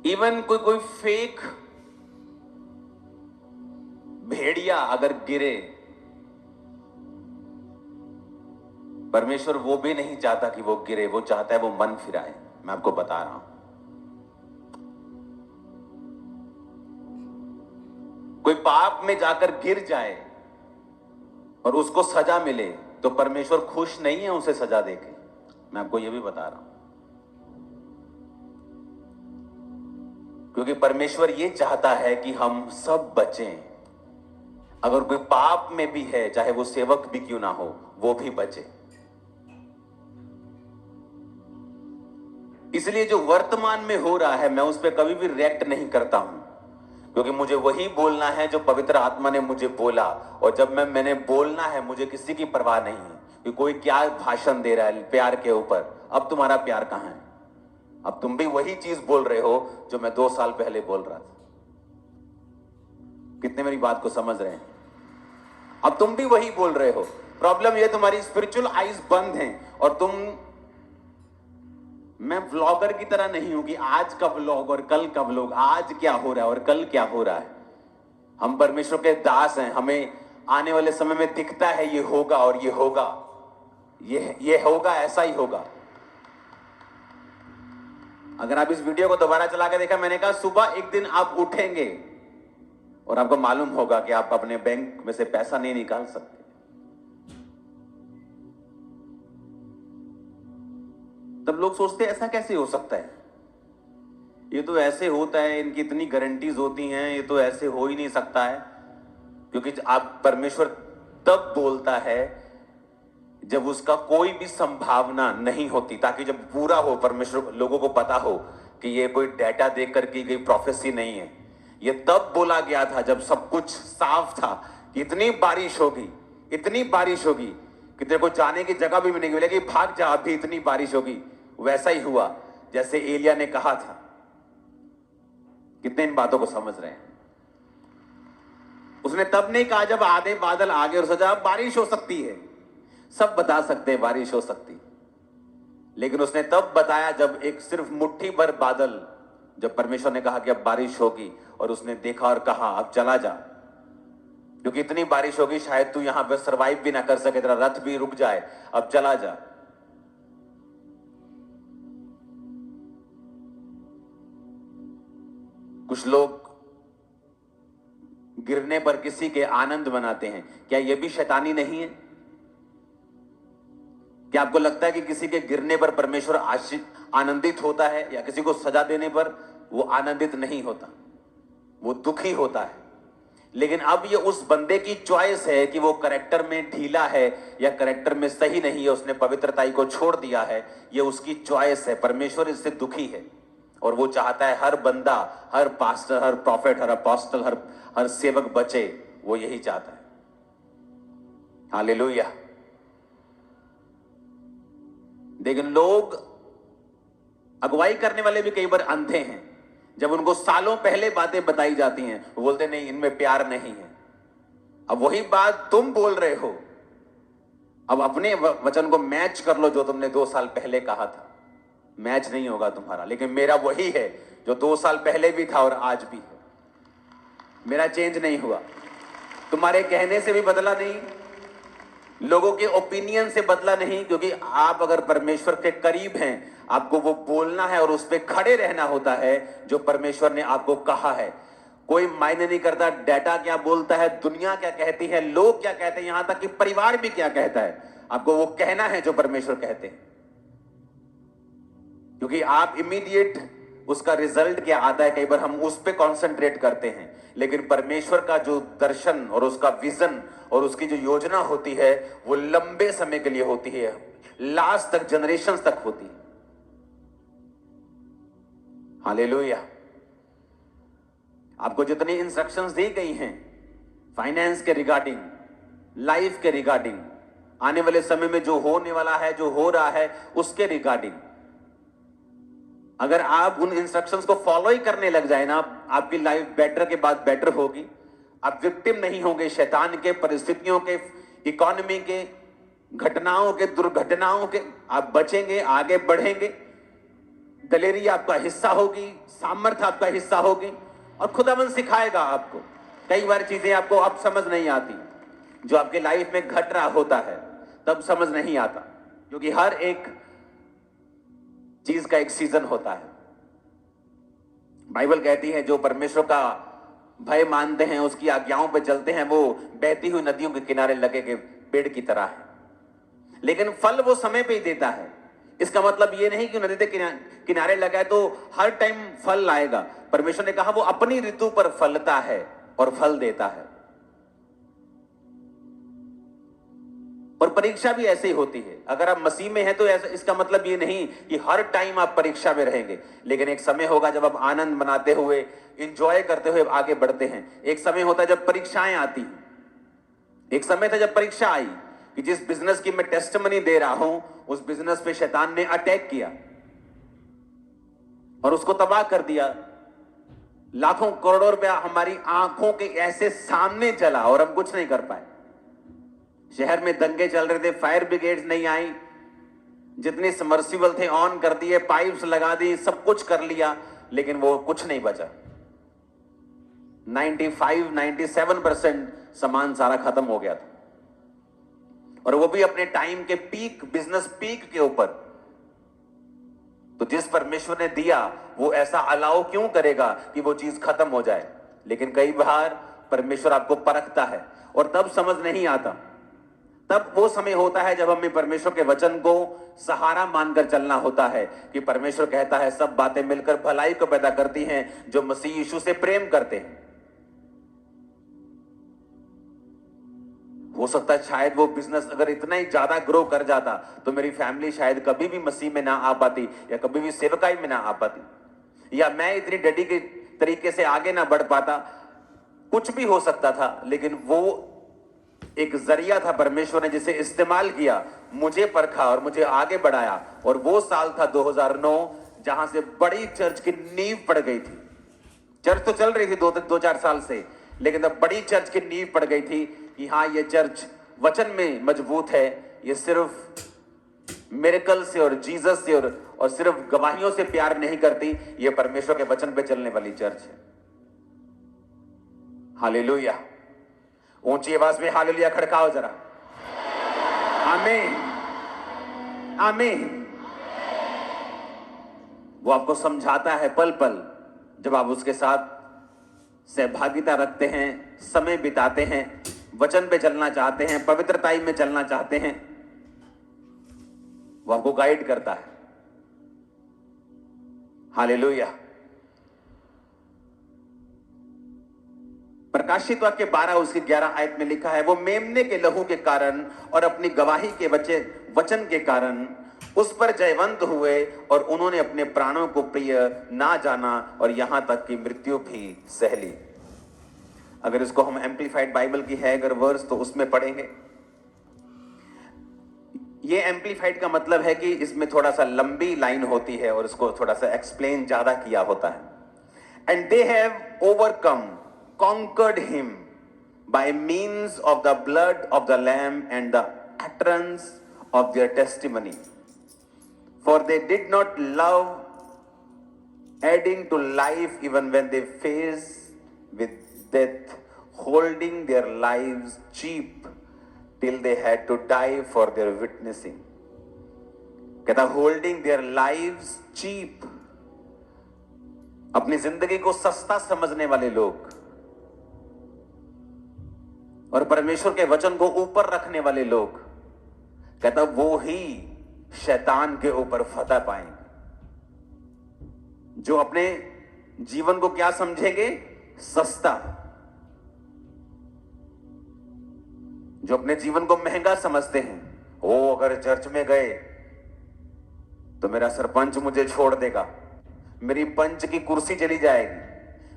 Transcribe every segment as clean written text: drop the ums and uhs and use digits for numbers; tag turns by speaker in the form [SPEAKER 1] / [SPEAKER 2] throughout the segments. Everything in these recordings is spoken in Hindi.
[SPEAKER 1] इवन कोई कोई फेक भेड़िया अगर गिरे, परमेश्वर वो भी नहीं चाहता कि वो गिरे, वो चाहता है वो मन फिराए। मैं आपको बता रहा हूं, कोई पाप में जाकर गिर जाए और उसको सजा मिले तो परमेश्वर खुश नहीं है उसे सजा देके। मैं आपको यह भी बता रहा हूं, क्योंकि परमेश्वर ये चाहता है कि हम सब बचें। अगर कोई पाप में भी है, चाहे वो सेवक भी क्यों ना हो, वो भी बचे। इसलिए जो वर्तमान में हो रहा है मैं उस पर कभी भी रिएक्ट नहीं करता हूं, क्योंकि मुझे वही बोलना है जो पवित्र आत्मा ने मुझे बोला। और जब मैंने बोलना है, मुझे किसी की परवाह नहीं है कि कोई क्या भाषण दे रहा है प्यार के ऊपर। अब तुम्हारा प्यार कहां है? अब तुम भी वही चीज बोल रहे हो जो मैं 2 साल पहले बोल रहा था। कितने मेरी बात को समझ रहे हैं? अब तुम भी वही बोल रहे हो। प्रॉब्लम ये तुम्हारी स्पिरिचुअल आईज बंद हैं और तुम, मैं व्लॉगर की तरह नहीं हूं कि आज का व्लॉग और कल का व्लॉग, आज क्या हो रहा है और कल क्या हो रहा है। हम परमेश्वर के दास हैं, हमें आने वाले समय में दिखता है ये होगा और ये होगा, ये होगा, ऐसा ही होगा। अगर आप इस वीडियो को दोबारा चला के देखा, मैंने कहा सुबह एक दिन आप उठेंगे और आपको मालूम होगा कि आप अपने बैंक में से पैसा नहीं निकाल सकते। तब लोग सोचते हैं ऐसा कैसे हो सकता है, ये तो ऐसे होता है, इनकी इतनी गारंटीज होती हैं, ये तो ऐसे हो ही नहीं सकता है। क्योंकि आप, परमेश्वर तब बोलता है जब उसका कोई भी संभावना नहीं होती, ताकि जब पूरा हो, परमेश्वर लोगों को पता हो कि ये कोई डेटा देखकर की गई प्रोफेसी नहीं है। ये तब बोला गया था जब सब कुछ साफ था कि इतनी बारिश होगी, इतनी बारिश होगी कि तेरे को जाने की जगह भी नहीं मिलेगी, भाग जा, अभी इतनी बारिश होगी। वैसा ही हुआ जैसे एलिया ने कहा था। कितने इन बातों को समझ रहे हैं? उसने तब नहीं कहा जब आधे बादल आ गए और सोचा बारिश हो सकती है। सब बता सकते हैं बारिश हो सकती, लेकिन उसने तब बताया जब एक सिर्फ मुट्ठी भर बादल, जब परमेश्वर ने कहा कि अब बारिश होगी, और उसने देखा और कहा अब चला जा, क्योंकि इतनी बारिश होगी शायद तू यहां पर सरवाइव भी ना कर सके, तेरा रथ भी रुक जाए, अब चला जा। कुछ लोग गिरने पर किसी के आनंद मनाते हैं। क्या यह भी शैतानी नहीं है? क्या आपको लगता है कि किसी के गिरने पर परमेश्वर आनंदित होता है, या किसी को सजा देने पर वो आनंदित नहीं होता, वो दुखी होता है? लेकिन अब ये उस बंदे की चॉइस है कि वो करेक्टर में ढीला है या करेक्टर में सही नहीं है, उसने पवित्रताई को छोड़ दिया है, ये उसकी चॉइस है। परमेश्वर इससे दुखी है और वो चाहता है हर बंदा, हर पास्टर, हर प्रॉफिट, हर अपोस्टल, हर सेवक बचे। वो यही चाहता है। हालेलुया। लेकिन लोग, अगुवाई करने वाले भी कई बार अंधे हैं। जब उनको सालों पहले बातें बताई जाती हैं, वो बोलते नहीं, इनमें प्यार नहीं है। अब वही बात तुम बोल रहे हो, अब अपने वचन को मैच कर लो जो तुमने 2 साल पहले कहा था। मैच नहीं होगा तुम्हारा, लेकिन मेरा वही है जो 2 साल पहले भी था और आज भी है। मेरा चेंज नहीं हुआ। तुम्हारे कहने से भी बदला नहीं, लोगों के ओपिनियन से बदला नहीं, क्योंकि आप अगर परमेश्वर के करीब हैं, आपको वो बोलना है और उस पर खड़े रहना होता है जो परमेश्वर ने आपको कहा है। कोई मायने नहीं करता डेटा क्या बोलता है, दुनिया क्या कहती है, लोग क्या कहते हैं, यहां तक कि परिवार भी क्या कहता है। आपको वो कहना है जो परमेश्वर कहते हैं, क्योंकि आप इमीडिएट उसका रिजल्ट क्या आता है, कई बार हम उस पर कॉन्सेंट्रेट करते हैं। लेकिन परमेश्वर का जो दर्शन और उसका विजन और उसकी जो योजना होती है, वो लंबे समय के लिए होती है, लास्ट तक, जनरेशंस तक होती है। हालेलुया। आपको जितनी इंस्ट्रक्शंस दी गई हैं फाइनेंस के रिगार्डिंग, लाइफ के रिगार्डिंग, आने वाले समय में जो होने वाला है, जो हो रहा है, उसके रिगार्डिंग, अगर आप उन इंस्ट्रक्शंस को फॉलो ही करने लग जाए ना, आपकी लाइफ बेटर के बाद बेटर होगी। आप विक्टिम नहीं होंगे शैतान के, परिस्थितियों के, इकोनॉमी के, घटनाओं के, दुर्घटनाओं के। आप बचेंगे, आगे बढ़ेंगे। दलेरी आपका हिस्सा होगी, सामर्थ्य आपका हिस्सा होगी, और खुदावन सिखाएगा आपको। कई बार चीजें आपको अब समझ नहीं आती, जो आपके लाइफ में घट रहा होता है तब समझ नहीं आता, क्योंकि हर एक चीज का एक सीजन होता है। बाइबल कहती है जो परमेश्वर का भय मानते हैं, उसकी आज्ञाओं पर चलते हैं, वो बहती हुई नदियों के किनारे लगे के पेड़ की तरह है। लेकिन फल वो समय पे ही देता है। इसका मतलब ये नहीं कि नदी के किनारे लगा है तो हर टाइम फल लाएगा। परमेश्वर ने कहा वो अपनी ऋतु पर फलता है और फल देता है। और परीक्षा भी ऐसे ही होती है। अगर आप मसीह में हैं तो ऐसा, इसका मतलब ये नहीं कि हर टाइम आप परीक्षा में रहेंगे, लेकिन एक समय होगा जब आप आनंद मनाते हुए, इंजॉय करते हुए आगे बढ़ते हैं। एक समय होता है जब परीक्षाएं आती हैं। एक समय था जब परीक्षा आई कि जिस बिजनेस की मैं टेस्टिमनी दे रहा हूं, उस बिजनेस पे शैतान ने अटैक किया और उसको तबाह कर दिया। लाखों करोड़ों रुपया हमारी आंखों के ऐसे सामने चला और हम कुछ नहीं कर पाए। शहर में दंगे चल रहे थे, फायर ब्रिगेड्स नहीं आई, जितने सबमर्सिबल थे ऑन कर दिए, पाइप्स लगा दी, सब कुछ कर लिया, लेकिन वो कुछ नहीं बचा। 95-97% सामान सारा खत्म हो गया था, और वो भी अपने टाइम के पीक, बिजनेस पीक के ऊपर। तो जिस परमेश्वर ने दिया वो ऐसा अलाउ क्यों करेगा कि वो चीज खत्म हो जाए। लेकिन कई बार परमेश्वर आपको परखता है और तब समझ नहीं आता। तब वो समय होता है जब हमें परमेश्वर के वचन को सहारा मानकर चलना होता है कि परमेश्वर कहता है सब बातें मिलकर भलाई को पैदा करती हैं जो मसीह यीशु से प्रेम करते हैं। हो सकता है शायद वो बिजनेस अगर इतना ही ज्यादा ग्रो कर जाता तो मेरी फैमिली शायद कभी भी मसीह में ना आ पाती, या कभी भी सेवकाई में ना आ पाती, या मैं इतनी डेडिकेट तरीके से आगे ना बढ़ पाता। कुछ भी हो सकता था, लेकिन वो एक जरिया था परमेश्वर ने जिसे इस्तेमाल किया, मुझे परखा और मुझे आगे बढ़ाया। और वो साल था 2009 जहां से बड़ी चर्च की नींव पड़ गई थी। चर्च तो चल रही थी 2-4 साल से, लेकिन तब बड़ी चर्च की नींव पड़ गई थी कि हाँ ये चर्च वचन में मजबूत है। ये सिर्फ मिरेकल से और जीसस से और सिर्फ गवाहियों से प्यार नहीं करती, ये परमेश्वर के वचन पे चलने वाली चर्च है। हालेलुया। ऊंची आवाज में हालेलुया खड़काओ जरा। आमीन, आमीन। वो आपको समझाता है पल पल, जब आप उसके साथ सहभागिता रखते हैं, समय बिताते हैं, वचन पे चलना चाहते हैं, पवित्रताई में चलना चाहते हैं, वो आपको गाइड करता है। हालेलुया। प्रकाशित वाक्य 12 उसकी 11 आयत में लिखा है, वो मेमने के लहू के कारण और अपनी गवाही के वचन के कारण उस पर जयवंत हुए, और उन्होंने अपने प्राणों को प्रिय ना जाना और यहां तक कि मृत्यु भी सह ली। अगर इसको हम एम्प्लीफाइड बाइबल की है अगर वर्स, तो उसमें पढ़ेंगे। ये एम्प्लीफाइड का मतलब है कि इसमें थोड़ा सा लंबी लाइन होती है और इसको थोड़ा सा एक्सप्लेन ज्यादा किया होता है। And they have overcome, conquered him by means of the blood of the lamb and the utterance of their testimony, for they did not love adding to life even when they face with death, holding their lives cheap till they had to die for their witnessing. कहता holding their lives cheap, अपनी जिंदगी को सस्ता समझने वाले लोग और परमेश्वर के वचन को ऊपर रखने वाले लोग, कहता वो ही शैतान के ऊपर फतह पाएंगे। जो अपने जीवन को क्या समझेंगे? सस्ता। जो अपने जीवन को महंगा समझते हैं, ओ अगर चर्च में गए तो मेरा सरपंच मुझे छोड़ देगा, मेरी पंच की कुर्सी चली जाएगी,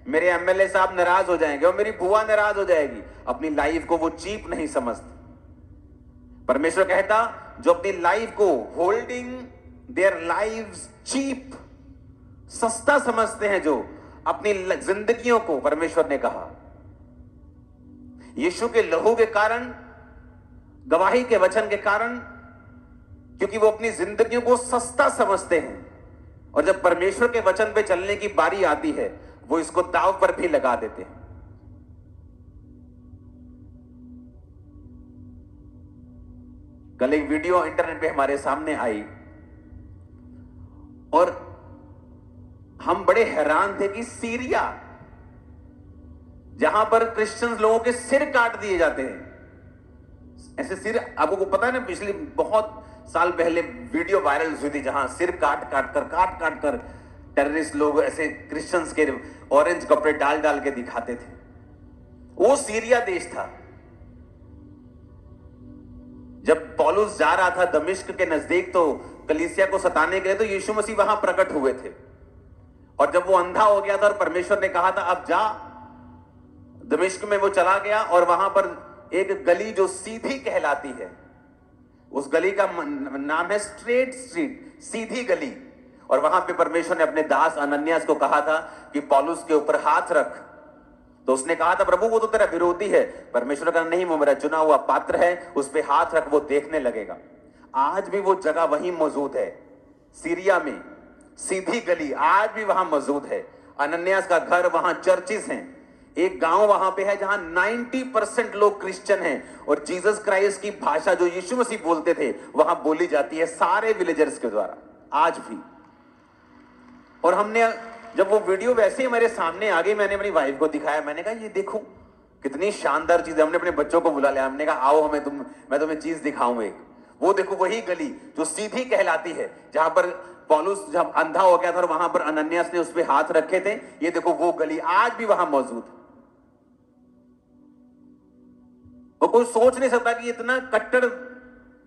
[SPEAKER 1] मेरे एमएलए साहब नाराज हो जाएंगे और मेरी बुआ नाराज हो जाएगी। अपनी लाइफ को वो चीप नहीं समझते। परमेश्वर कहता जो अपनी लाइफ को होल्डिंग देयर लाइव्स चीप, सस्ता समझते हैं, जो अपनी जिंदगियों को, परमेश्वर ने कहा यीशु के लहू के कारण, गवाही के वचन के कारण, क्योंकि वो अपनी जिंदगियों को सस्ता समझते हैं, और जब परमेश्वर के वचन पे चलने की बारी आती है, वो इसको दांव पर भी लगा देते हैं। कल एक वीडियो इंटरनेट पे हमारे सामने आई और हम बड़े हैरान थे कि सीरिया, जहां पर क्रिश्चियंस लोगों के सिर काट दिए जाते हैं, ऐसे सिर, आपको पता है ना, पिछले बहुत साल पहले वीडियो वायरल हुई थी जहां सिर काट काट कर टेररिस्ट लोग ऐसे क्रिश्चियंस के ऑरेंज कपड़े डाल डाल के दिखाते थे। वो सीरिया देश था। जब पौलुस जा रहा था दमिश्क के नजदीक तो कलीसिया को सताने के लिए, तो यीशु मसीह वहां प्रकट हुए थे। और जब वो अंधा हो गया था और परमेश्वर ने कहा था अब जा, दमिश्क में वो चला गया और वहां पर एक गली जो सीधी कहलाती है, उस गली का नाम है स्ट्रेट स्ट्रीट, सीधी गली। और वहां पे परमेश्वर ने अपने दास अनन्यास को कहा था कि पौलुस के ऊपर हाथ रख। तो उसने कहा था प्रभु वो तो तेरा विरोधी है। परमेश्वर का नहीं, वो मेरा चुना हुआ पात्र है, उस पे हाथ रख, वो देखने लगेगा। आज भी वो जगह वहीं मौजूद है, सीरिया में सीधी गली आज भी वहां मौजूद है। अनन्यास का घर, वहां चर्चिस हैं। एक गांव वहां पे है जहां 90% लोग क्रिश्चियन हैं और जीसस क्राइस्ट की भाषा जो यीशु मसीह बोलते थे वहां बोली जाती है सारे विलेजर्स के द्वारा आज भी। और हमने जब वो वीडियो वैसे ही मेरे सामने आ गई, मैंने अपनी वाइफ को दिखाया, मैंने कहा ये देखो कितनी शानदार चीज है। हमने अपने बच्चों को बुला लिया, हमने कहा आओ मैं तुम्हें चीज दिखाऊं एक। वो देखो वही गली जो सीधी कहलाती है, जहां पर पौलुस जब अंधा हो गया था और वहां पर अनन्यास ने उस पर हाथ रखे थे, ये देखो वो गली आज भी वहां मौजूद है। और कोई सोच नहीं सकता कि इतना कट्टर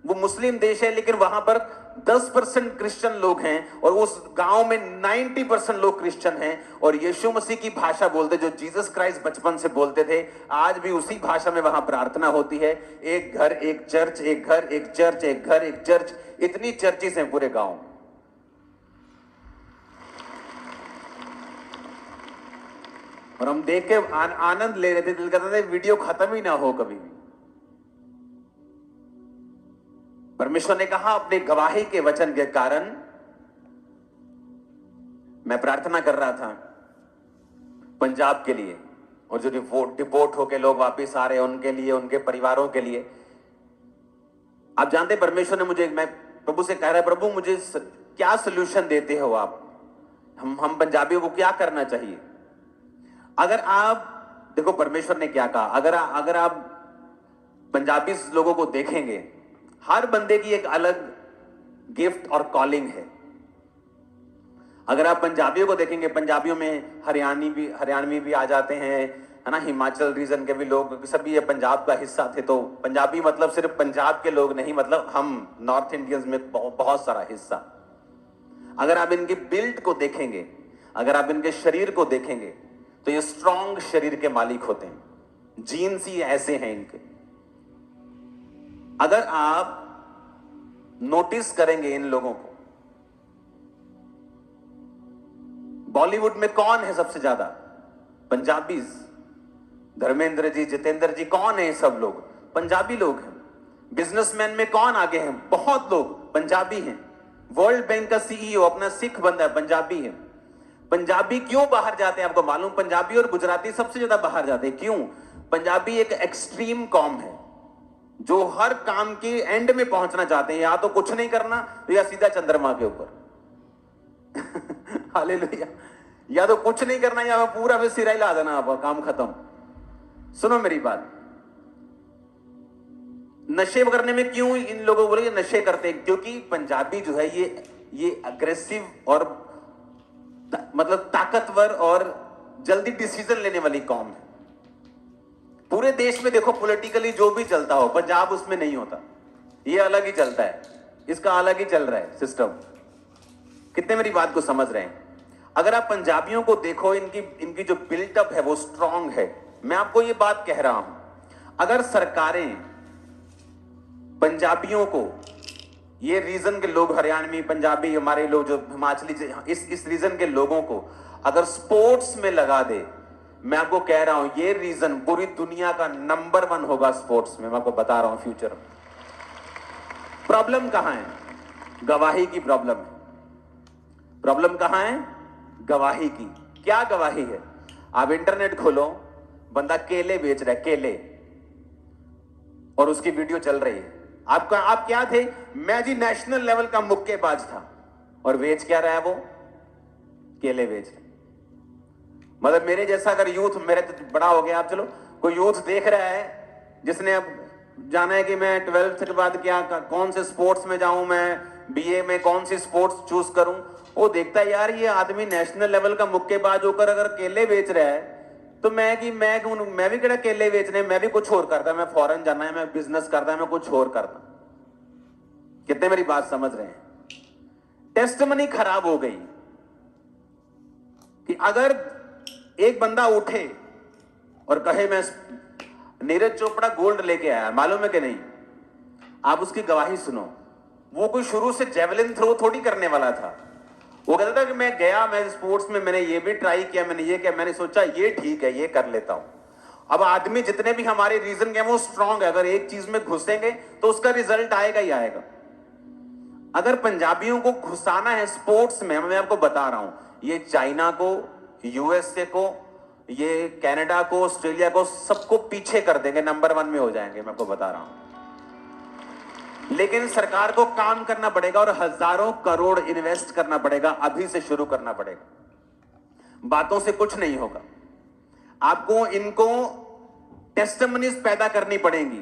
[SPEAKER 1] वो मुस्लिम देश है, लेकिन वहां पर 10% क्रिश्चियन लोग हैं और उस गांव में 90% लोग क्रिश्चियन हैं और यीशु मसीह की भाषा बोलते, जो जीसस क्राइस्ट बचपन से बोलते थे। आज भी उसी भाषा में वहां प्रार्थना होती है। एक घर एक चर्च, एक घर एक चर्च, एक घर एक चर्च, इतनी चर्चेस हैं पूरे गांव। और हम देख के आनंद ले रहे थे, दिल करता था वीडियो खत्म ही ना हो कभी भी। परमेश्वर ने कहा अपने गवाही के वचन के कारण, मैं प्रार्थना कर रहा था पंजाब के लिए और जो डिपोर्ट होके लोग वापस आ रहे हैं उनके लिए, उनके परिवारों के लिए। आप जानते परमेश्वर ने मुझे, मैं प्रभु से कह रहा है प्रभु मुझे क्या सोल्यूशन देते हो आप, हम पंजाबियों को क्या करना चाहिए। अगर आप देखो परमेश्वर ने क्या कहा, अगर आप पंजाबी लोगों को देखेंगे, हर बंदे की एक अलग गिफ्ट और कॉलिंग है। अगर आप पंजाबियों को देखेंगे, पंजाबियों में हरियाणवी भी आ जाते हैं, है ना, हिमाचल रीजन के भी लोग, सभी ये पंजाब का हिस्सा थे। तो पंजाबी मतलब सिर्फ पंजाब के लोग नहीं, मतलब हम नॉर्थ इंडियंस में बहुत सारा हिस्सा। अगर आप इनकी बिल्ड को देखेंगे, अगर आप इनके शरीर को देखेंगे, तो ये स्ट्रॉन्ग शरीर के मालिक होते हैं। जीन्स ही ऐसे हैं इनके। अगर आप नोटिस करेंगे इन लोगों को, बॉलीवुड में कौन है सबसे ज्यादा? पंजाबी। धर्मेंद्र जी, जितेंद्र जी, कौन है? सब लोग पंजाबी लोग हैं। बिजनेसमैन में कौन आगे हैं? बहुत लोग पंजाबी हैं। वर्ल्ड बैंक का सीईओ अपना सिख बंदा है, पंजाबी है। पंजाबी क्यों बाहर जाते हैं आपको मालूम? पंजाबी और गुजराती सबसे ज्यादा बाहर जाते हैं। क्यों? पंजाबी एक एक्सट्रीम कॉम है जो हर काम के एंड में पहुंचना चाहते हैं। या तो कुछ नहीं करना या सीधा चंद्रमा के ऊपर हालेलुया। या तो कुछ नहीं करना या पूरा में सिरा हिला देना, आप काम खत्म। सुनो मेरी बात, नशे करने में क्यों इन लोगों को बोले नशे करते हैं? क्योंकि पंजाबी जो है ये अग्रेसिव और मतलब ताकतवर और जल्दी डिसीजन लेने वाली कौम है। पूरे देश में देखो पॉलिटिकली जो भी चलता हो, पंजाब उसमें नहीं होता। ये अलग ही चलता है, इसका अलग ही चल रहा है सिस्टम। कितने मेरी बात को समझ रहे हैं? अगर आप पंजाबियों को देखो, इनकी जो बिल्टअप है वो स्ट्रांग है। मैं आपको ये बात कह रहा हूं, अगर सरकारें पंजाबियों को, ये रीजन के लोग, हरियाणवी, पंजाबी, हमारे लोग जो हिमाचली, इस रीजन के लोगों को अगर स्पोर्ट्स में लगा दे, मैं आपको कह रहा हूं ये रीजन पूरी दुनिया का नंबर 1 होगा स्पोर्ट्स में। मैं आपको बता रहा हूं फ्यूचर में। प्रॉब्लम कहां है? गवाही की प्रॉब्लम है। प्रॉब्लम कहां है? गवाही की। क्या गवाही है? आप इंटरनेट खोलो, बंदा केले बेच रहा है, केले, और उसकी वीडियो चल रही है। आप क्या थे? मैं जी नेशनल लेवल का मुक्केबाज था, और बेच क्या रहा है वो? केले बेच रहा है। मतलब मेरे जैसा अगर यूथ, मेरे तो बड़ा हो गया, आप चलो कोई यूथ देख रहा है जिसने अब जाना है कि मैं 12th के बाद क्या, कौन से स्पोर्ट्स में जाऊं, मैं बीए में कौन सी स्पोर्ट्स चूज करूं, वो देखता है यार ये आदमी नेशनल लेवल का मुक्केबाज होकर अगर केले बेच रहा है, तो मैं भी केड़ा केले बेचने, मैं भी कुछ और करता, मैं फॉरेन जाना है, मैं बिजनेस करता है, मैं कुछ और करता। कितने मेरी बात समझ रहे हैं? टेस्टमनी खराब हो गई कि अगर एक बंदा उठे और कहे मैं नीरज चोपड़ा गोल्ड लेके आया, मालूम है कि नहीं, आप उसकी गवाही सुनो। वो कोई शुरू से जेवलिन थ्रो थोड़ी करने वाला था। वो कहता था कि मैं गया, मैं स्पोर्ट्स में मैंने ये भी ट्राई किया, मैंने ये किया, मैंने सोचा ये ठीक है, ये कर लेता हूं। अब आदमी जितने भी हमारे रीजन के वो स्ट्रांग है, अगर एक चीज में घुसेंगे तो उसका रिजल्ट आएगा ही आएगा। अगर पंजाबियों को घुसाना है स्पोर्ट्स में, मैं आपको बता रहा हूं, ये चाइना को, यूएसए को, ये कनाडा को, ऑस्ट्रेलिया को, सबको पीछे कर देंगे, नंबर 1 में हो जाएंगे, मैं आपको बता रहा हूं। लेकिन सरकार को काम करना पड़ेगा और हजारों करोड़ इन्वेस्ट करना पड़ेगा, अभी से शुरू करना पड़ेगा। बातों से कुछ नहीं होगा। आपको इनको टेस्टिमनीज पैदा करनी पड़ेंगी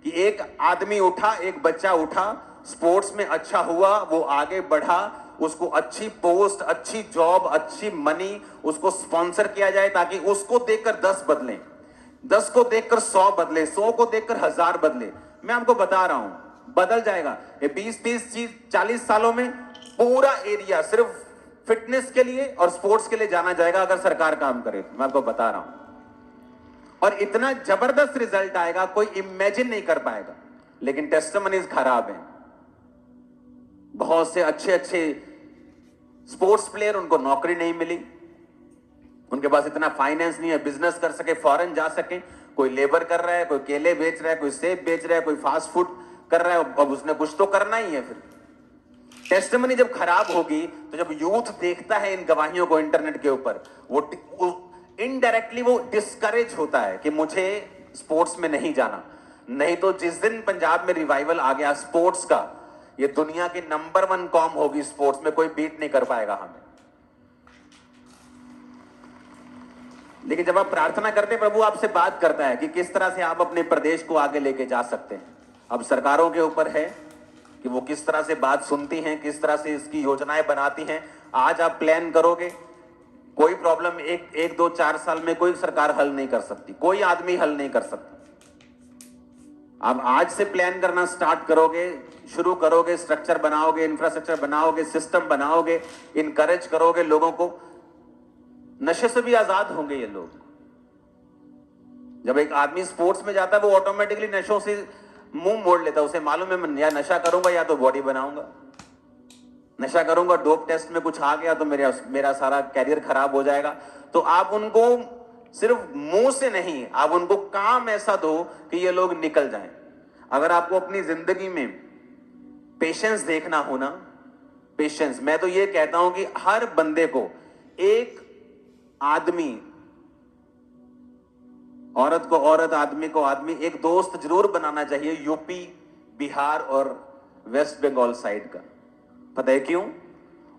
[SPEAKER 1] कि एक आदमी उठा, एक बच्चा उठा, स्पोर्ट्स में अच्छा हुआ, वो आगे बढ़ा, उसको अच्छी पोस्ट, अच्छी जॉब, अच्छी मनी, उसको स्पॉन्सर किया जाए ताकि उसको देखकर 10 बदलें, 10 को देखकर 100 बदले, 100 को देखकर 1000 बदले। मैं आपको बता रहा हूं, बदल जाएगा। ये 20-30-40 सालों में पूरा एरिया सिर्फ फिटनेस के लिए और स्पोर्ट्स के लिए जाना जाएगा, अगर सरकार काम करे। मैं आपको बता रहा हूं, और इतना जबरदस्त रिजल्ट आएगा, कोई इमेजिन नहीं कर पाएगा। लेकिन टेस्टिमनीज खराब हैं। बहुत से अच्छे अच्छे स्पोर्ट्स प्लेयर, उनको नौकरी नहीं मिली, उनके पास इतना फाइनेंस नहीं है बिजनेस कर सके, फॉरेन जा सके। कोई लेबर कर रहा है, कोई केले बेच रहा है, कोई सेब बेच रहा है, कोई फास्ट फूड कर रहा है, अब उसने कुछ तो करना ही है। फिर टेस्टिमनी जब खराब होगी, तो जब यूथ देखता है इन गवाहियों को इंटरनेट के ऊपर, वो इनडायरेक्टली वो डिस्करेज होता है कि मुझे स्पोर्ट्स में नहीं जाना। नहीं तो जिस दिन पंजाब में रिवाइवल आ गया स्पोर्ट्स का, ये दुनिया की नंबर 1 कॉम होगी स्पोर्ट्स में, कोई बीट नहीं कर पाएगा हमें। लेकिन जब आप प्रार्थना करते हैं, प्रभु आपसे बात करता है कि किस तरह से आप अपने प्रदेश को आगे लेके जा सकते हैं। अब सरकारों के ऊपर है कि वो किस तरह से बात सुनती हैं, किस तरह से इसकी योजनाएं बनाती हैं। आज आप प्लान करोगे, कोई प्रॉब्लम 1-2-4 साल में कोई सरकार हल नहीं कर सकती, कोई आदमी हल नहीं कर सकता। आप आज से प्लान करना स्टार्ट करोगे, शुरू करोगे, स्ट्रक्चर बनाओगे, इंफ्रास्ट्रक्चर बनाओगे, सिस्टम बनाओगे, इनकरेज करोगे लोगों को, नशे से भी आजाद होंगे ये लोग। जब एक आदमी स्पोर्ट्स में जाता है, वो ऑटोमेटिकली नशों से मुंह मोड़ लेता है। उसे मालूम है मैं या नशा करूंगा या तो बॉडी बनाऊंगा। नशा करूंगा, डोप टेस्ट में कुछ आ गया तो मेरा सारा कैरियर खराब हो जाएगा। तो आप उनको सिर्फ मुंह से नहीं, आप उनको काम ऐसा दो कि ये लोग निकल जाएं। अगर आपको अपनी जिंदगी में पेशेंस देखना हो ना, पेशेंस, मैं तो ये कहता हूं कि हर बंदे को, एक आदमी, औरत को औरत, आदमी को आदमी, एक दोस्त जरूर बनाना चाहिए यूपी, बिहार और वेस्ट बंगाल साइड का। पता है क्यों?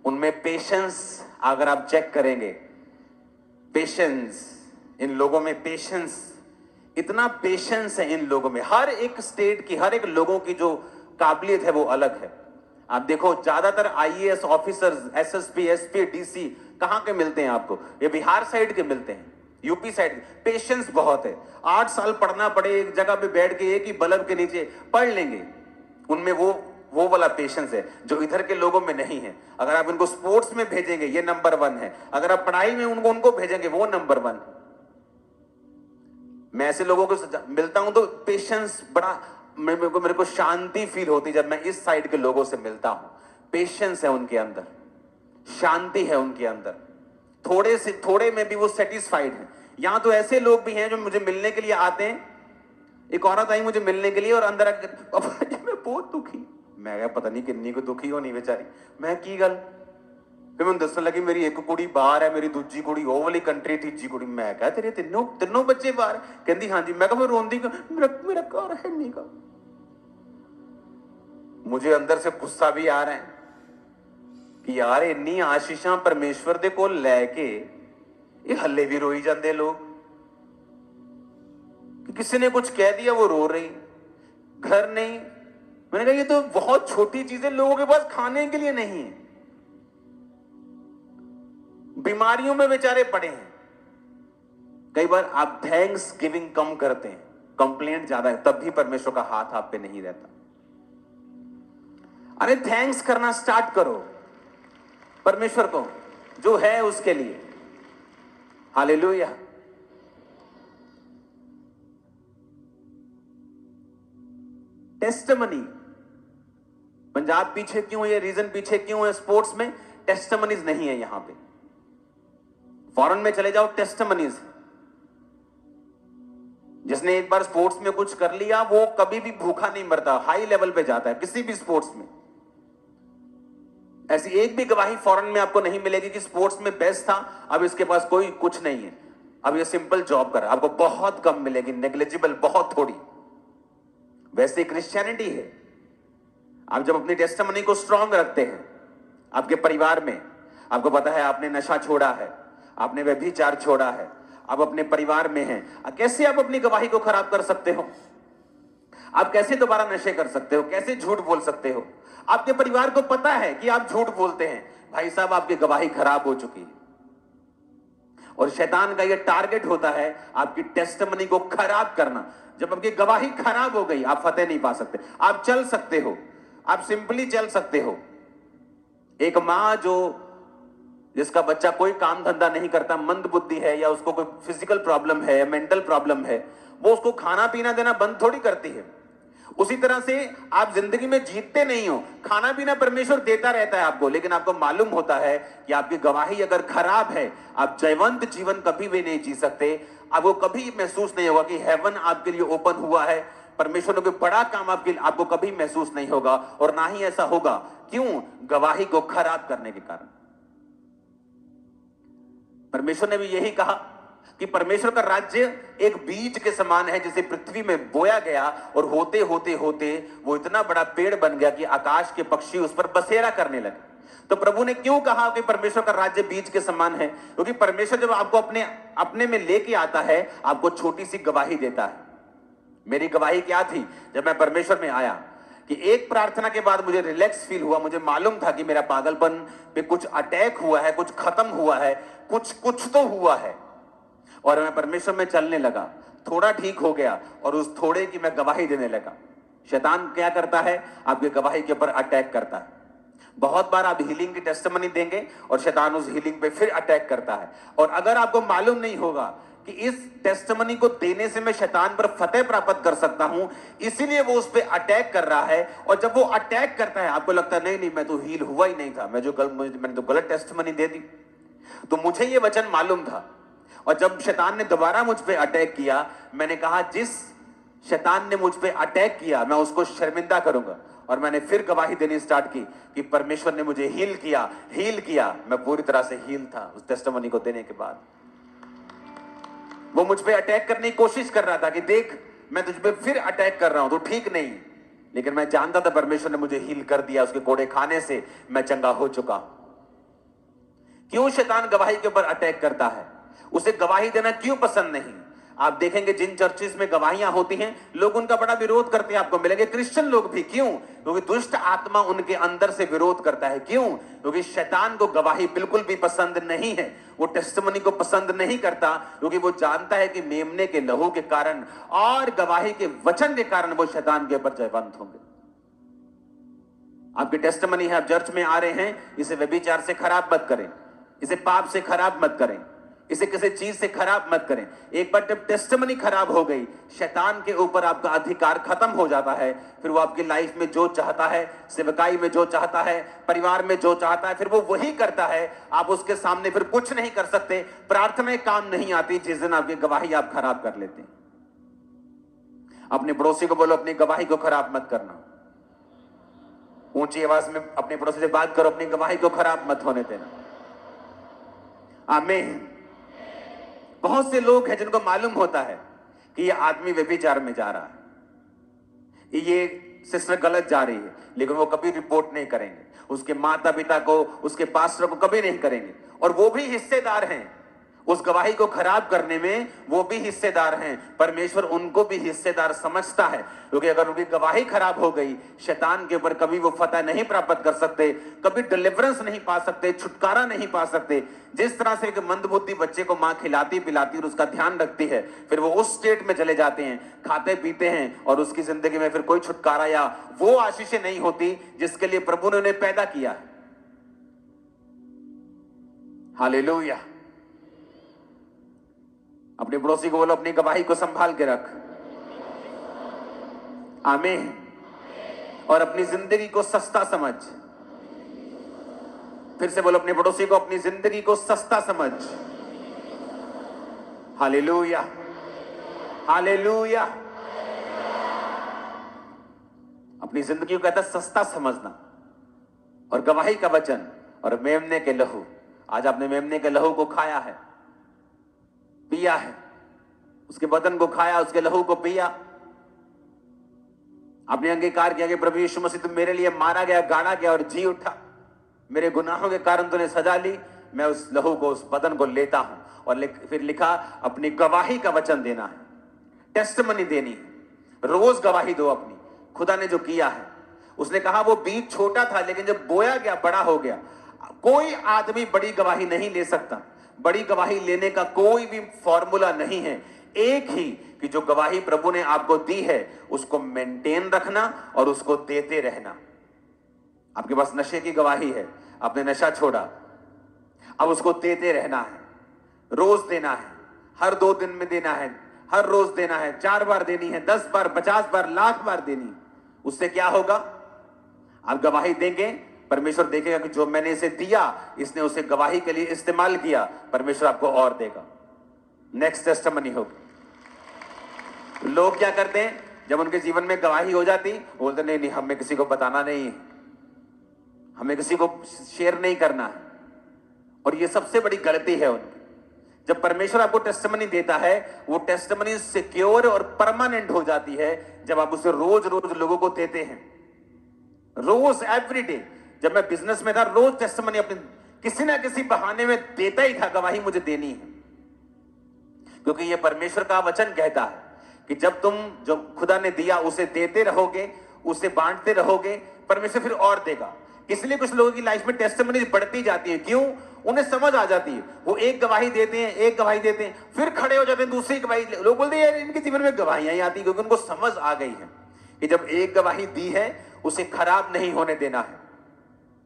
[SPEAKER 1] उनमें पेशेंस, अगर आप चेक करेंगे, पेशेंस, इन लोगों में पेशेंस, इतना पेशेंस है इन लोगों में। हर एक स्टेट की, हर एक लोगों की जो काबिलियत है वो अलग है। आप देखो, ज्यादातर IAS officers, SSP, SP, DC कहां के मिलते हैं आपको? ये बिहार साइड के मिलते हैं, यूपी साइड। पेशेंस बहुत है। 8 साल पढ़ना पड़े, एक जगह पे बैठ के एक ही बल्ब के नीचे पढ़ लेंगे, उनमें वो वाला पेशेंस है जो इधर के लोगों में नहीं है। अगर आप इनको स्पोर्ट्स में भेजेंगे, ये नंबर 1 है। अगर आप पढ़ाई में उनको भेजेंगे, वो नंबर 1। मैं ऐसे लोगों को मिलता हूं तो पेशेंस बड़ा, मेरे को शांति फील होती जब मैं इस साइड के लोगों से मिलता हूं। पेशेंस है उनके अंदर, शांति है उनके अंदर, थोड़े में भी वो सेटिस्फाइड है। यहां तो ऐसे लोग भी हैं जो मुझे मिलने के लिए आते हैं। एक औरत आई मुझे मिलने के लिए और अंदर आकर, मैं बहुत दुखी। मैं पता नहीं किन्नी को दुखी होनी बेचारी। मैं की गल, फिर मैं दसन लगी मेरी एक कुड़ी बाहर है, मेरी दूजी कुड़ी वो वाली कंट्री, तीजी कुड़ी। मैं कहा तेरे तीनों तीनों बच्चे बाहर? कहती हाँ जी। मैं कहा रोंदी मेरा मेरा घर है नहीं का। मुझे अंदर से गुस्सा भी आ रहा है कि यार इन्नी आशीषां परमेश्वर दे कोल लैके ये हल्ले भी रोई जाते लोग कि किसी ने कुछ कह दिया वो रो रही, घर नहीं। मैंने कहा ये तो बहुत छोटी चीजें, लोगों के पास खाने के लिए नहीं है, बीमारियों में बेचारे पड़े हैं। कई बार आप थैंक्स गिविंग कम करते हैं, कंप्लेंट ज्यादा है, तब भी परमेश्वर का हाथ आप पे नहीं रहता। अरे थैंक्स करना स्टार्ट करो परमेश्वर को जो है उसके लिए। हालेलुया। टेस्टिमनी, पंजाब पीछे क्यों है, रीजन पीछे क्यों है स्पोर्ट्स में? टेस्टिमनीज नहीं है यहां पे। फॉरेन में चले जाओ, टेस्टिमनीज। जिसने एक बार स्पोर्ट्स में कुछ कर लिया वो कभी भी भूखा नहीं मरता, हाई लेवल पे जाता है किसी भी स्पोर्ट्स में। ऐसी एक भी गवाही फॉरेन में आपको नहीं मिलेगी कि स्पोर्ट्स में बेस्ट था, अब इसके पास कोई कुछ नहीं है, अब ये सिंपल जॉब कर। आपको बहुत कम मिलेगी, नेग्लिजिबल, बहुत थोड़ी। वैसे क्रिश्चियनिटी है। आप जब अपनी टेस्टिमनी को स्ट्रांग रखते हैं, आपके परिवार में आपको पता है आपने नशा छोड़ा है, आपने व्यभिचार छोड़ा है, आप अपने परिवार में हैं, कैसे आप अपनी गवाही को खराब कर सकते हो? आप कैसे दोबारा नशे कर सकते हो? कैसे झूठ बोल सकते हो? आपके परिवार को पता है कि आप झूठ बोलते हैं, भाई साहब आपकी गवाही खराब हो चुकी है। और शैतान का यह टारगेट होता है आपकी टेस्टिमनी को खराब करना। जब आपकी गवाही खराब हो गई, आप फतेह नहीं पा सकते। आप चल सकते हो, आप सिंपली चल सकते हो। एक मां जिसका बच्चा कोई काम धंधा नहीं करता, मंद बुद्धि है, या उसको कोई फिजिकल प्रॉब्लम है या मेंटल प्रॉब्लम है, वो उसको खाना पीना देना बंद थोड़ी करती है। उसी तरह से आप जिंदगी में जीतते नहीं हो, खाना पीना परमेश्वर देता रहता है आपको, लेकिन आपको मालूम होता है कि आपकी गवाही अगर खराब है, आप जयवंत जीवन कभी भी नहीं जी सकते। आपको कभी महसूस नहीं होगा कि हेवन आपके लिए ओपन हुआ है, परमेश्वर ने कोई बड़ा काम आपको कभी महसूस नहीं होगा, और ना ही ऐसा होगा। क्यों? गवाही को खराब करने के कारण। परमेश्वर ने भी यही कहा कि परमेश्वर का राज्य एक बीज के समान है, जिसे पृथ्वी में बोया गया, और होते होते होते वो इतना बड़ा पेड़ बन गया कि आकाश के पक्षी उस पर बसेरा करने लगे। तो प्रभु ने क्यों कहा कि परमेश्वर का राज्य बीज के समान है? क्योंकि परमेश्वर जब आपको अपने में लेके आता है, आपको छोटी सी गवाही देता है। मेरी गवाही क्या थी? जब मैं परमेश्वर में आया कि एक प्रार्थना के बाद मुझे रिलैक्स फील हुआ। मुझे मालूम था कि मेरा पागलपन पे कुछ अटैक हुआ है, कुछ खत्म हुआ है, कुछ तो हुआ है, और मैं परमेश्वर में चलने लगा। थोड़ा ठीक हो गया और उस थोड़े की मैं गवाही देने लगा। शैतान क्या करता है? आपकी गवाही के ऊपर अटैक करता है। बहुत बार आप हीलिंग की टेस्टिमनी देंगे और शैतान उस हीलिंग पे फिर अटैक करता है। और अगर आपको मालूम नहीं होगा कि इस टेस्टिमनी को देने से मैं शैतान पर फतेह प्राप्त कर सकता हूं, इसीलिए वो उस पर अटैक कर रहा है। और जब वो अटैक करता है, आपको लगता है नहीं मैं तो हील हुआ ही नहीं था, मैंने तो गलत टेस्टिमनी दे दी। तो मुझे ये वचन मालूम था, और जब शैतान ने दोबारा मुझ पे अटैक किया, मैंने कहा जिस शैतान ने मुझ पे अटैक किया मैं उसको शर्मिंदा करूंगा। और मैंने फिर गवाही देनी स्टार्ट की कि परमेश्वर ने मुझे हील किया। मैं पूरी तरह से हील था उस टेस्टिमनी को देने के बाद। वो मुझ पे अटैक करने की कोशिश कर रहा था कि देख मैं तुझ पे फिर अटैक कर रहा हूं, तो ठीक नहीं, लेकिन मैं जानता था परमेश्वर ने मुझे हील कर दिया। उसके कोड़े खाने से मैं चंगा हो चुका। क्यों शैतान गवाही के ऊपर अटैक करता है? उसे गवाही देना क्यों पसंद नहीं? आप देखेंगे जिन चर्चेस में गवाहियां होती हैं, लोग उनका बड़ा विरोध करते हैं। आपको मिलेंगे क्रिश्चियन लोग भी। क्यों? क्योंकि दुष्ट आत्मा उनके अंदर से विरोध करता है। क्यों? क्योंकि शैतान को गवाही बिल्कुल भी पसंद नहीं है। वो टेस्टिमनी को पसंद नहीं करता, क्योंकि वो जानता है कि मेमने के लहू के कारण और गवाही के वचन के कारण वो शैतान के ऊपर जयवंत होंगे। आपकी टेस्टिमनी है, आप चर्च में आ रहे हैं, इसे व्यभिचार से खराब मत करें, इसे पाप से खराब मत करें, इसे किसी चीज से खराब मत करें। एक बार जब टेस्टिमनी खराब हो गई, शैतान के ऊपर आपका अधिकार खत्म हो जाता है। फिर वो आपकी लाइफ में जो चाहता है, सेवकाई में जो चाहता है, परिवार में जो चाहता है, फिर वो वही करता है। आप उसके सामने फिर कुछ नहीं कर सकते। प्रार्थनाएं काम नहीं आती जिस दिन आपकी गवाही आप खराब कर लेते हैं। अपने पड़ोसी को बोलो अपनी गवाही को खराब मत करना। ऊंची आवाज में अपने पड़ोसी से बात करो, अपनी गवाही को खराब मत होने देना। आमीन। बहुत से लोग हैं जिनको मालूम होता है कि ये आदमी व्यभिचार में जा रहा है, ये सिस्टर गलत जा रही है, लेकिन वो कभी रिपोर्ट नहीं करेंगे, उसके माता पिता को, उसके पास्टर को कभी नहीं करेंगे, और वो भी हिस्सेदार हैं उस गवाही को खराब करने में, वो भी हिस्सेदार हैं। परमेश्वर उनको भी हिस्सेदार समझता है, क्योंकि अगर उनकी गवाही खराब हो गई, शैतान के ऊपर कभी वो फतह नहीं प्राप्त कर सकते, कभी डिलीवरेंस नहीं पा सकते, छुटकारा नहीं पा सकते। जिस तरह से एक मंदबुद्धि बच्चे को मां खिलाती पिलाती और उसका ध्यान रखती है, फिर वो उस स्टेट में चले जाते हैं, खाते पीते हैं, और उसकी जिंदगी में फिर कोई छुटकारा या वो आशीषें नहीं होती जिसके लिए प्रभु ने उन्हें पैदा किया है। हालेलुया। अपने पड़ोसी को बोलो, अपनी गवाही को संभाल के रख। आमीन। और अपनी जिंदगी को सस्ता समझ। फिर से बोलो, अपने पड़ोसी को अपनी जिंदगी को सस्ता समझ। Hallelujah, hallelujah. अपनी जिंदगी को कहता है सस्ता समझना। और गवाही का वचन और मेमने के लहू। आज आपने मेमने के लहू को खाया है, पिया है, उसके बदन को खाया, उसके लहू को पिया। आपने अंगीकार किया कि प्रभु यीशु मसीह तुम मेरे लिए मारा गया, गाड़ा गया और जी उठा, मेरे गुनाहों के कारण तूने सजा ली, मैं उस लहू को, उस बदन को लेता हूं। और फिर लिखा, अपनी गवाही का वचन देना है, टेस्टमनी देनी है। रोज गवाही दो अपनी, खुदा ने जो किया है। उसने कहा वो बीज छोटा था, लेकिन जब बोया गया बड़ा हो गया। कोई आदमी बड़ी गवाही नहीं ले सकता, बड़ी गवाही लेने का कोई भी फॉर्मूला नहीं है। एक ही कि जो गवाही प्रभु ने आपको दी है उसको मेंटेन रखना और उसको देते रहना। आपके पास नशे की गवाही है, आपने नशा छोड़ा, अब उसको देते रहना है, रोज देना है, हर 2 दिन में देना है, हर रोज देना है, 4 बार देनी है, 10 बार, 50 बार, लाख बार देनी। उससे क्या होगा? आप गवाही देंगे, परमेश्वर देखेगा कि जो मैंने इसे दिया, इसने उसे गवाही के लिए इस्तेमाल किया, परमेश्वर आपको और देगा। नेक्स्ट टेस्टिमनी होगी। लोग क्या करते हैं, जब उनके जीवन में गवाही हो जाती, बोलते नहीं नहीं, हमें किसी को बताना नहीं है, हमें किसी को शेयर नहीं करना है। और ये सबसे बड़ी गलती है उनकी। जब परमेश्वर आपको टेस्टिमनी देता है, वो टेस्टिमनी सिक्योर और परमानेंट हो जाती है जब आप उसे रोज रोज लोगों को देते हैं, रोज, एवरीडे। जब मैं बिजनेस में था, रोज टेस्टिमनी अपने किसी ना किसी बहाने में देता ही था, गवाही मुझे देनी है। क्योंकि ये परमेश्वर का वचन कहता है कि जब तुम जो खुदा ने दिया उसे देते रहोगे, उसे बांटते रहोगे, परमेश्वर फिर और देगा। इसलिए कुछ लोगों की लाइफ में टेस्टिमनी बढ़ती जाती है। क्यों? उन्हें समझ आ जाती है। वो एक गवाही देते हैं, एक गवाही देते हैं, फिर खड़े हो जाते हैं दूसरी गवाही। लोग बोलते हैं यार इनके जीवन में गवाहियां ही आती, क्योंकि उनको समझ आ गई है कि जब एक गवाही दी है उसे खराब नहीं होने देना है।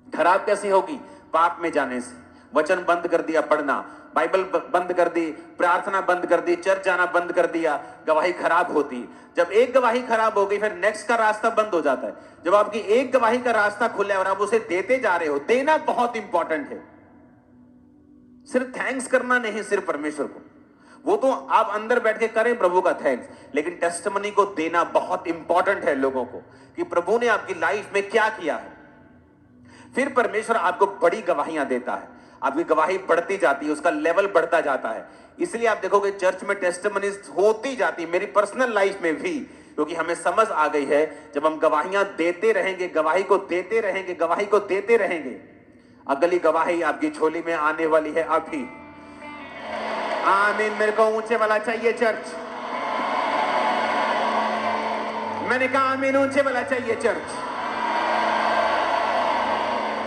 [SPEAKER 1] खराब कैसी होगी? पाप में जाने से। वचन बंद कर दिया पढ़ना, बाइबल बंद कर दी, प्रार्थना बंद कर दी, चर्च जाना बंद कर दिया, गवाही खराब होती। जब एक गवाही खराब हो गई, फिर नेक्स्ट का रास्ता बंद हो जाता है। जब आपकी एक गवाही का रास्ता खुला है और आप उसे देते जा रहे हो, देना बहुत इंपॉर्टेंट है। सिर्फ थैंक्स करना नहीं, सिर्फ परमेश्वर को, वो तो आप अंदर बैठ के करें प्रभु का थैंक्स, लेकिन टेस्टिमनी को देना बहुत इंपॉर्टेंट है लोगों को, कि प्रभु ने आपकी लाइफ में क्या किया है। फिर परमेश्वर आपको बड़ी गवाहियां देता है, आपकी गवाही बढ़ती जाती है, उसका लेवल बढ़ता जाता है। इसलिए आप देखोगे चर्च में टेस्टिमनीज होती जाती है, मेरी पर्सनल लाइफ में भी, क्योंकि हमें समझ आ गई है जब हम गवाहियां देते रहेंगे, गवाही को देते रहेंगे, गवाही को देते रहेंगे, अगली गवाही आपकी झोली में आने वाली है अभी। आमीन। मेरे को ऊंचे वाला चाहिए चर्च। मैंने कहा आमीन, ऊंचे वाला चाहिए चर्च।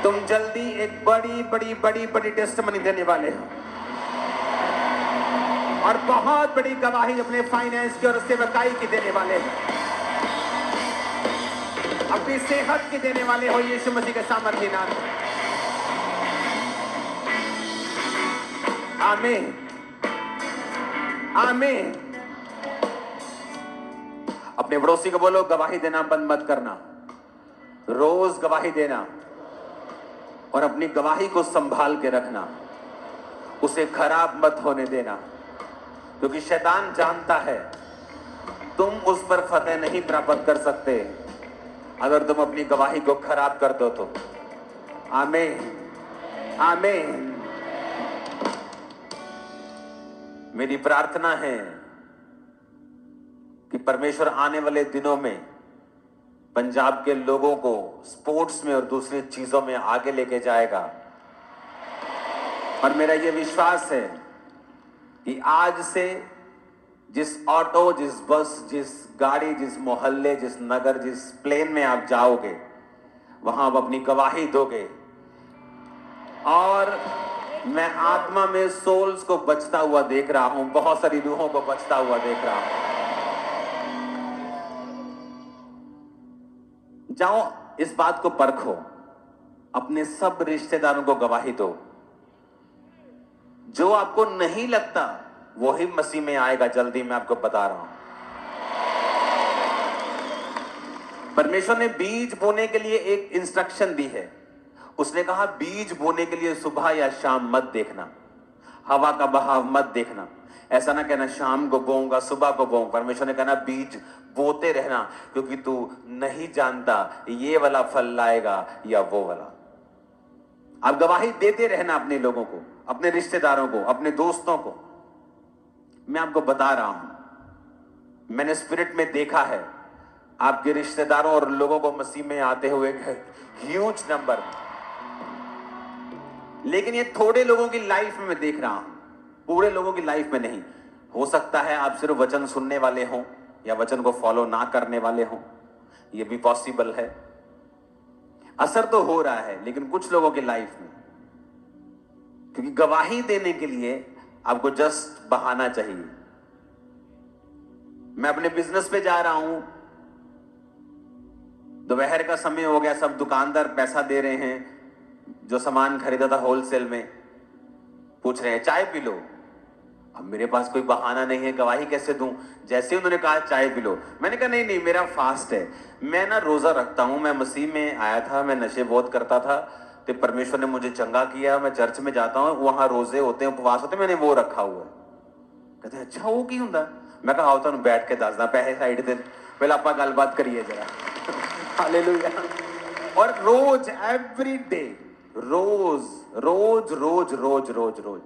[SPEAKER 1] तुम जल्दी एक बड़ी बड़ी बड़ी बड़ी टेस्टिमनी देने वाले हो, और बहुत बड़ी गवाही अपने फाइनेंस की और सेवकाई की देने वाले हो, अपनी सेहत की देने वाले हो, यीशु मसीह के सामर्थ्य नाम में। आमीन, आमीन। अपने पड़ोसी को बोलो, गवाही देना बंद मत करना, रोज गवाही देना, और अपनी गवाही को संभाल के रखना, उसे खराब मत होने देना, क्योंकि शैतान जानता है तुम उस पर फतेह नहीं प्राप्त कर सकते अगर तुम अपनी गवाही को खराब कर दो तो। आमीन, आमीन। मेरी प्रार्थना है कि परमेश्वर आने वाले दिनों में पंजाब के लोगों को स्पोर्ट्स में और दूसरी चीजों में आगे लेके जाएगा। और मेरा यह विश्वास है कि आज से जिस ऑटो, जिस बस, जिस गाड़ी, जिस मोहल्ले, जिस नगर, जिस प्लेन में आप जाओगे, वहां आप अपनी गवाही दोगे। और मैं आत्मा में सोल्स को बचता हुआ देख रहा हूं, बहुत सारी रूहों को बचता हुआ देख रहा हूं। जाओ, इस बात को परखो, अपने सब रिश्तेदारों को गवाही दो। जो आपको नहीं लगता वही मसीह में आएगा जल्दी, मैं आपको बता रहा हूं। परमेश्वर ने बीज बोने के लिए एक इंस्ट्रक्शन दी है। उसने कहा बीज बोने के लिए सुबह या शाम मत देखना, हवा का बहाव मत देखना। ऐसा ना कहना शाम को बोऊंगा, सुबह को बोऊंगा। परमेश्वर ने कहना बीज बोते रहना, क्योंकि तू नहीं जानता ये वाला फल लाएगा या वो वाला। आप गवाही देते रहना अपने लोगों को, अपने रिश्तेदारों को, अपने दोस्तों को। मैं आपको बता रहा हूं, मैंने स्पिरिट में देखा है आपके रिश्तेदारों और लोगों को मसीह में आते हुए ह्यूज नंबर में। लेकिन ये थोड़े लोगों की लाइफ में मैं देख रहा हूं, पूरे लोगों की लाइफ में नहीं। हो सकता है आप सिर्फ वचन सुनने वाले हों या वचन को फॉलो ना करने वाले हों, यह भी पॉसिबल है। असर तो हो रहा है लेकिन कुछ लोगों की लाइफ में, क्योंकि गवाही देने के लिए आपको जस्ट बहाना चाहिए। मैं अपने बिजनेस पे जा रहा हूं, दोपहर का समय हो गया, सब दुकानदार पैसा दे रहे हैं। जो सामान खरीदा था होलसेल में, पूछ रहे हैं चाय पी लो। अब मेरे पास कोई बहाना नहीं है, गवाही कैसे दूं? जैसे उन्होंने कहा चाय पी लो, मैंने कहा नहीं नहीं, मेरा फास्ट है, मैं ना रोजा रखता हूं, मैं मसीह में आया था, मैं नशे बहुत करता था, तो परमेश्वर ने मुझे चंगा किया, मैं चर्च में जाता हूं, वहां रोजे होते हैं, उपवास होते हैं, मैंने वो रखा हुआ है। कहते अच्छा वो की हुंदा? मैं कहा आओ तुहानू बैठ के दसदा, पैसे साइड ते पहले आपां गलबात करिए जरा। हालेलुया। और रोज, एवरी डे, रोज रोज रोज रोज रोज रोज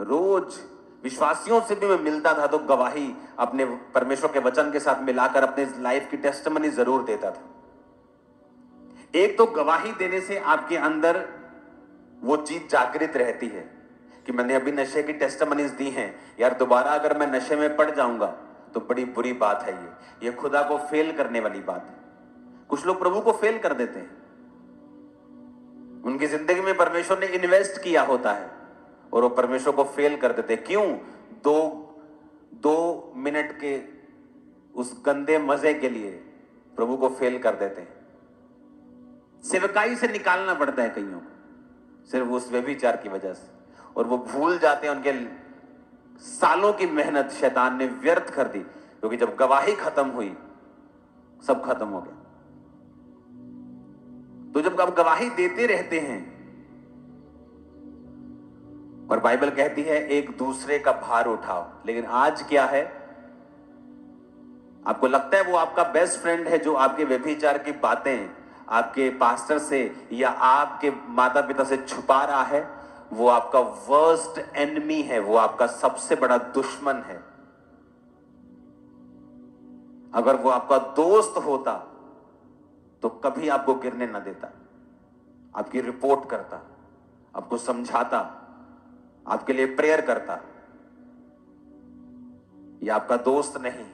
[SPEAKER 1] रोज विश्वासियों से भी मैं मिलता था तो गवाही अपने परमेश्वर के वचन के साथ मिलाकर अपने लाइफ की टेस्टिमनी जरूर देता था। एक तो गवाही देने से आपके अंदर वो चीज जागृत रहती है कि मैंने अभी नशे की टेस्टिमनीज दी हैं, यार दोबारा अगर मैं नशे में पड़ जाऊंगा तो बड़ी बुरी बात है। ये खुदा को फेल करने वाली बात है। कुछ लोग प्रभु को फेल कर देते हैं, उनकी जिंदगी में परमेश्वर ने इन्वेस्ट किया होता है और वो परमेश्वर को फेल कर देते। क्यों? दो मिनट के उस गंदे मजे के लिए प्रभु को फेल कर देते हैं। सेवकाई से निकालना पड़ता है कईयों को सिर्फ उस व्यभिचार की वजह से, और वो भूल जाते हैं उनके सालों की मेहनत शैतान ने व्यर्थ कर दी, क्योंकि जब गवाही खत्म हुई सब खत्म हो गया। तो जब आप गवाही देते रहते हैं, और बाइबल कहती है एक दूसरे का भार उठाओ, लेकिन आज क्या है? आपको लगता है वो आपका बेस्ट फ्रेंड है जो आपके व्यभिचार की बातें आपके पास्टर से या आपके माता पिता से छुपा रहा है, वो आपका वर्स्ट एनिमी है, वो आपका सबसे बड़ा दुश्मन है। अगर वो आपका दोस्त होता तो कभी आपको गिरने ना देता, आपकी रिपोर्ट करता, आपको समझाता, आपके लिए प्रेयर करता। ये आपका दोस्त नहीं।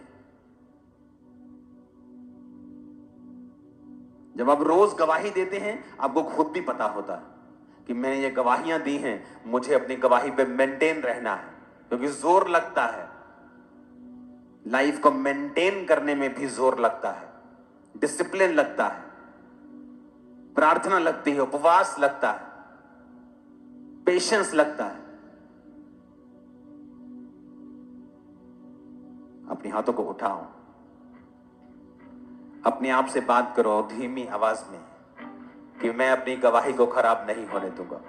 [SPEAKER 1] जब आप रोज गवाही देते हैं, आपको खुद भी पता होता है कि मैंने ये गवाहियां दी हैं, मुझे अपनी गवाही पे मेंटेन रहना है, क्योंकि जोर लगता है। लाइफ को मेंटेन करने में भी जोर लगता है, डिसिप्लिन लगता है, प्रार्थना लगती है, उपवास लगता है, पेशेंस लगता है। अपने हाथों को उठाओ, अपने आप से बात करो धीमी आवाज में कि मैं अपनी गवाही को खराब नहीं होने दूंगा।